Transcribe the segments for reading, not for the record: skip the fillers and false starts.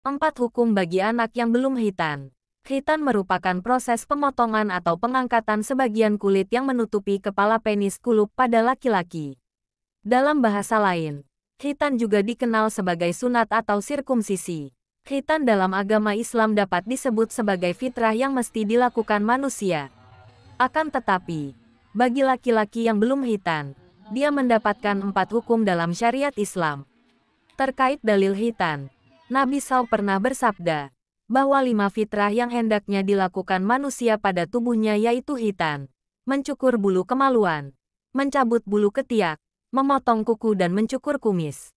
4 hukum bagi anak yang belum khitan. Khitan merupakan proses pemotongan atau pengangkatan sebagian kulit yang menutupi kepala penis kulub pada laki-laki. Dalam bahasa lain, khitan juga dikenal sebagai sunat atau sirkumsisi. Khitan dalam agama Islam dapat disebut sebagai fitrah yang mesti dilakukan manusia. Akan tetapi, bagi laki-laki yang belum khitan, dia mendapatkan 4 hukum dalam syariat Islam. Terkait dalil khitan, Nabi SAW pernah bersabda bahwa 5 fitrah yang hendaknya dilakukan manusia pada tubuhnya yaitu khitan, mencukur bulu kemaluan, mencabut bulu ketiak, memotong kuku dan mencukur kumis.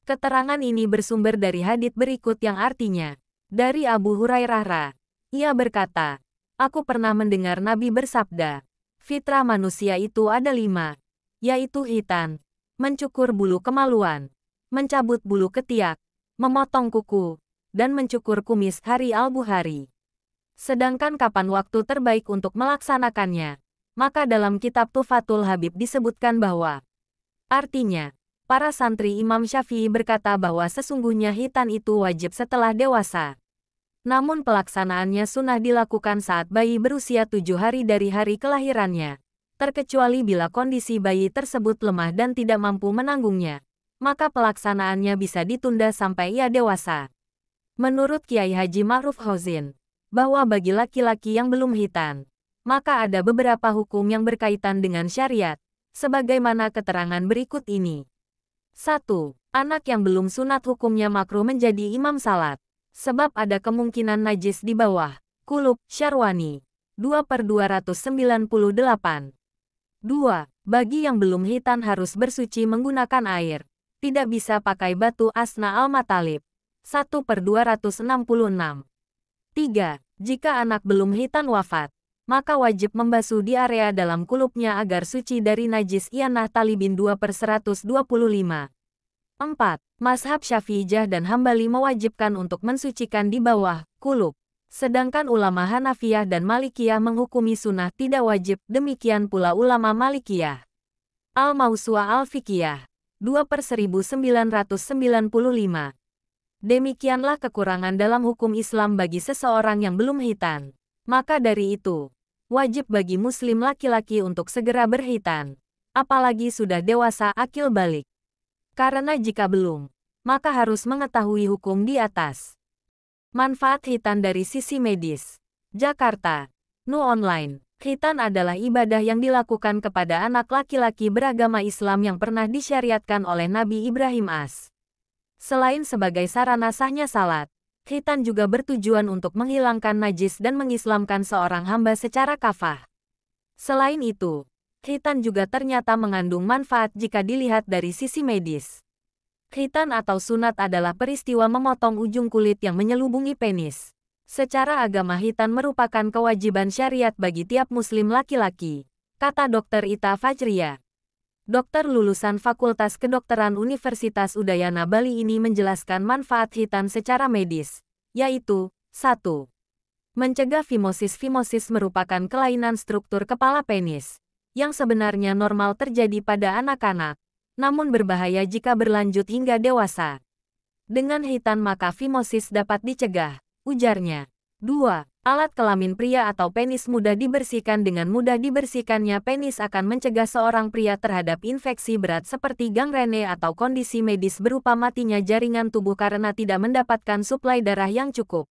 Keterangan ini bersumber dari hadits berikut yang artinya, dari Abu Hurairah, ia berkata, aku pernah mendengar Nabi bersabda, fitrah manusia itu ada 5, yaitu khitan, mencukur bulu kemaluan, mencabut bulu ketiak, memotong kuku, dan mencukur kumis. Hari Al-Bukhari. Sedangkan kapan waktu terbaik untuk melaksanakannya? Maka dalam kitab Tuhfatul Habib disebutkan bahwa, artinya, para santri Imam Syafi'i berkata bahwa sesungguhnya khitan itu wajib setelah dewasa. Namun pelaksanaannya sunnah dilakukan saat bayi berusia 7 hari dari hari kelahirannya. Terkecuali bila kondisi bayi tersebut lemah dan tidak mampu menanggungnya, maka pelaksanaannya bisa ditunda sampai ia dewasa. Menurut Kiai Haji Ma'ruf Hozin, bahwa bagi laki-laki yang belum khitan, maka ada beberapa hukum yang berkaitan dengan syariat, sebagaimana keterangan berikut ini. 1. Anak yang belum sunat hukumnya makruh menjadi imam salat, sebab ada kemungkinan najis di bawah kulub syarwani. 2/298. 2. Bagi yang belum khitan harus bersuci menggunakan air, tidak bisa pakai batu asna al-matalib. 1/266. 3. Jika anak belum khitan wafat, maka wajib membasuh di area dalam kulubnya agar suci dari najis ianah talibin. 2/125. 4. Mazhab Syafi'iyah dan Hambali mewajibkan untuk mensucikan di bawah kulub. Sedangkan ulama Hanafiyah dan Malikiyah menghukumi sunnah tidak wajib, demikian pula ulama Malikiyah. Al-Mawsu'ah Al-Fiqhiyah. 2/1995. Demikianlah kekurangan dalam hukum Islam bagi seseorang yang belum khitan. Maka dari itu, wajib bagi muslim laki-laki untuk segera berkhitan, apalagi sudah dewasa akil balik. Karena jika belum, maka harus mengetahui hukum di atas. Manfaat khitan dari sisi medis. Jakarta, Nu Online. Khitan adalah ibadah yang dilakukan kepada anak laki-laki beragama Islam yang pernah disyariatkan oleh Nabi Ibrahim AS. Selain sebagai sarana sahnya salat, khitan juga bertujuan untuk menghilangkan najis dan mengislamkan seorang hamba secara kafah. Selain itu, khitan juga ternyata mengandung manfaat jika dilihat dari sisi medis. Khitan atau sunat adalah peristiwa memotong ujung kulit yang menyelubungi penis. Secara agama khitan merupakan kewajiban syariat bagi tiap muslim laki-laki, kata Dr. Ita Fajriya, dokter lulusan Fakultas Kedokteran Universitas Udayana Bali ini menjelaskan manfaat khitan secara medis, yaitu 1. Mencegah fimosis. Fimosis merupakan kelainan struktur kepala penis, yang sebenarnya normal terjadi pada anak-anak, namun berbahaya jika berlanjut hingga dewasa. Dengan khitan maka fimosis dapat dicegah, ujarnya. 2. Alat kelamin pria atau penis mudah dibersihkan. Dengan mudah dibersihkannya penis akan mencegah seorang pria terhadap infeksi berat seperti gangrene atau kondisi medis berupa matinya jaringan tubuh karena tidak mendapatkan suplai darah yang cukup.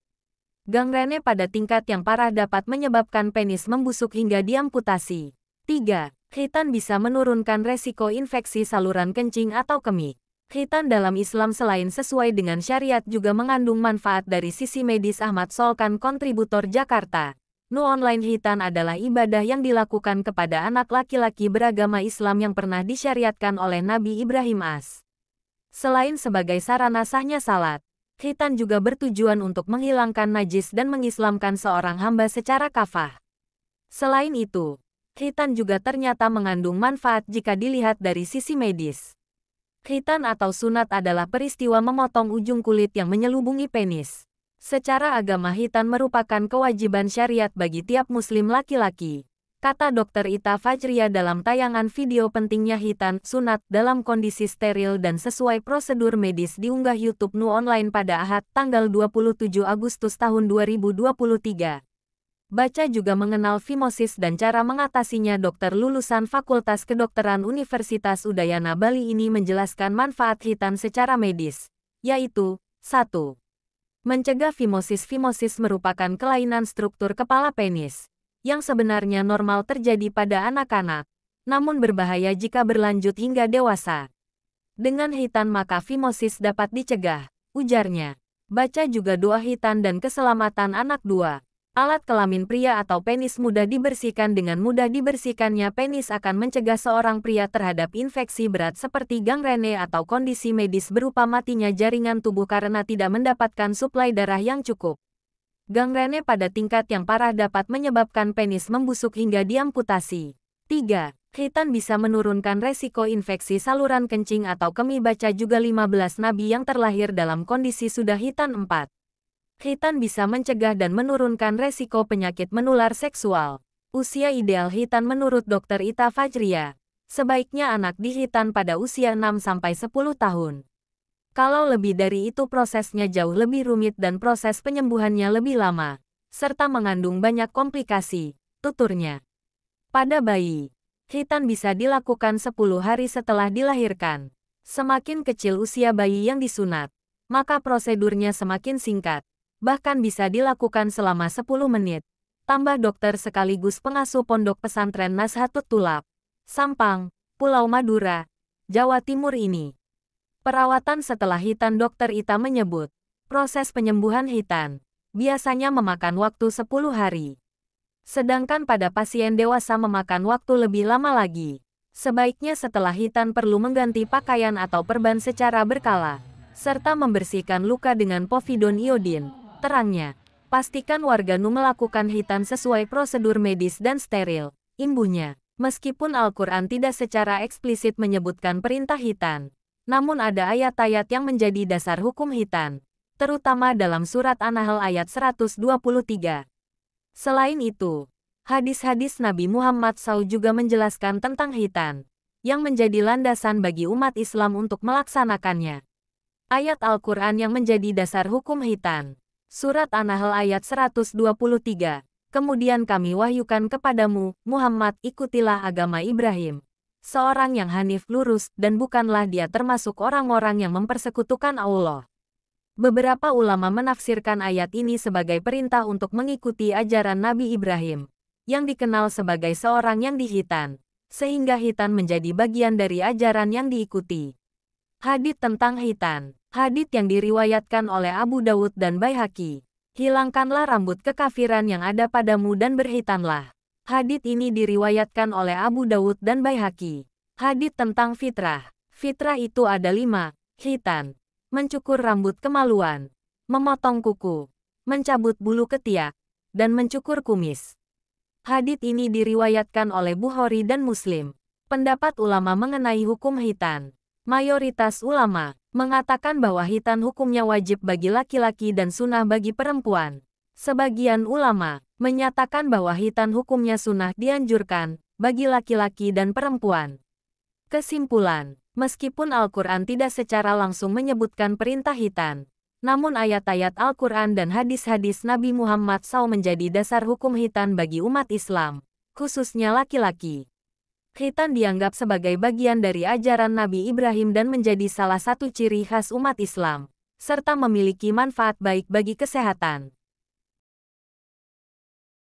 Gangrene pada tingkat yang parah dapat menyebabkan penis membusuk hingga diamputasi. 3. Khitan bisa menurunkan resiko infeksi saluran kencing atau kemih. Khitan dalam Islam selain sesuai dengan syariat juga mengandung manfaat dari sisi medis. Ahmad Solkan, kontributor Jakarta. Nu Online. Khitan adalah ibadah yang dilakukan kepada anak laki-laki beragama Islam yang pernah disyariatkan oleh Nabi Ibrahim AS. Selain sebagai sarana sahnya salat, khitan juga bertujuan untuk menghilangkan najis dan mengislamkan seorang hamba secara kafah. Selain itu, khitan juga ternyata mengandung manfaat jika dilihat dari sisi medis. Khitan atau sunat adalah peristiwa memotong ujung kulit yang menyelubungi penis. Secara agama khitan merupakan kewajiban syariat bagi tiap muslim laki-laki, kata Dr. Ita Fajria dalam tayangan video pentingnya hitan sunat dalam kondisi steril dan sesuai prosedur medis diunggah YouTube Nu Online pada Ahad, tanggal 27 Agustus tahun 2023. Baca juga mengenal fimosis dan cara mengatasinya. Dokter lulusan Fakultas Kedokteran Universitas Udayana Bali ini menjelaskan manfaat hitan secara medis, yaitu 1. Mencegah fimosis. Fimosis merupakan kelainan struktur kepala penis yang sebenarnya normal terjadi pada anak-anak, namun berbahaya jika berlanjut hingga dewasa. Dengan hitan maka fimosis dapat dicegah, ujarnya. Baca juga doa hitan dan keselamatan anak. 2. Alat kelamin pria atau penis mudah dibersihkan. Dengan mudah dibersihkannya penis akan mencegah seorang pria terhadap infeksi berat seperti gangrene atau kondisi medis berupa matinya jaringan tubuh karena tidak mendapatkan suplai darah yang cukup. Gangrene pada tingkat yang parah dapat menyebabkan penis membusuk hingga diamputasi. 3. Hitan bisa menurunkan resiko infeksi saluran kencing atau kemih. Baca juga 15 nabi yang terlahir dalam kondisi sudah hitan. 4. Hitan bisa mencegah dan menurunkan resiko penyakit menular seksual. Usia ideal hitan menurut Dr. Ita Fajria, sebaiknya anak dihitan pada usia 6-10 tahun. Kalau lebih dari itu prosesnya jauh lebih rumit dan proses penyembuhannya lebih lama, serta mengandung banyak komplikasi, tuturnya. Pada bayi, hitan bisa dilakukan 10 hari setelah dilahirkan. Semakin kecil usia bayi yang disunat, maka prosedurnya semakin singkat, bahkan bisa dilakukan selama 10 menit. Tambah dokter sekaligus pengasuh Pondok Pesantren Nazhatut Tulab, Sampang, Pulau Madura, Jawa Timur ini. Perawatan setelah hitan. Dr. Ita menyebut, proses penyembuhan hitan biasanya memakan waktu 10 hari. Sedangkan pada pasien dewasa memakan waktu lebih lama lagi. Sebaiknya setelah hitan perlu mengganti pakaian atau perban secara berkala, serta membersihkan luka dengan povidone iodin. Terangnya, pastikan warga Nu melakukan hitan sesuai prosedur medis dan steril, imbuhnya. Meskipun Al-Quran tidak secara eksplisit menyebutkan perintah hitan, namun ada ayat-ayat yang menjadi dasar hukum hitan, terutama dalam surat An-Nahl ayat 123. Selain itu, hadis-hadis Nabi Muhammad SAW juga menjelaskan tentang hitan, yang menjadi landasan bagi umat Islam untuk melaksanakannya. Ayat Al-Quran yang menjadi dasar hukum hitan. Surat An-Nahl ayat 123. Kemudian kami wahyukan kepadamu, Muhammad, ikutilah agama Ibrahim, seorang yang hanif lurus, dan bukanlah dia termasuk orang-orang yang mempersekutukan Allah. Beberapa ulama menafsirkan ayat ini sebagai perintah untuk mengikuti ajaran Nabi Ibrahim, yang dikenal sebagai seorang yang dihitan, sehingga hitan menjadi bagian dari ajaran yang diikuti. Hadits tentang hitan. Hadits yang diriwayatkan oleh Abu Dawud dan Baihaqi. Hilangkanlah rambut kekafiran yang ada padamu dan berhitanlah. Hadits ini diriwayatkan oleh Abu Dawud dan Baihaqi. Hadits tentang fitrah. Fitrah itu ada 5. Hitan. Mencukur rambut kemaluan. Memotong kuku. Mencabut bulu ketiak. Dan mencukur kumis. Hadits ini diriwayatkan oleh Bukhari dan Muslim. Pendapat ulama mengenai hukum hitan. Mayoritas ulama mengatakan bahwa hitan hukumnya wajib bagi laki-laki dan sunnah bagi perempuan. Sebagian ulama menyatakan bahwa hitan hukumnya sunnah dianjurkan bagi laki-laki dan perempuan. Kesimpulan, meskipun Al-Quran tidak secara langsung menyebutkan perintah hitan, namun ayat-ayat Al-Quran dan hadis-hadis Nabi Muhammad SAW menjadi dasar hukum hitan bagi umat Islam, khususnya laki-laki. Hitan dianggap sebagai bagian dari ajaran Nabi Ibrahim dan menjadi salah satu ciri khas umat Islam, serta memiliki manfaat baik bagi kesehatan.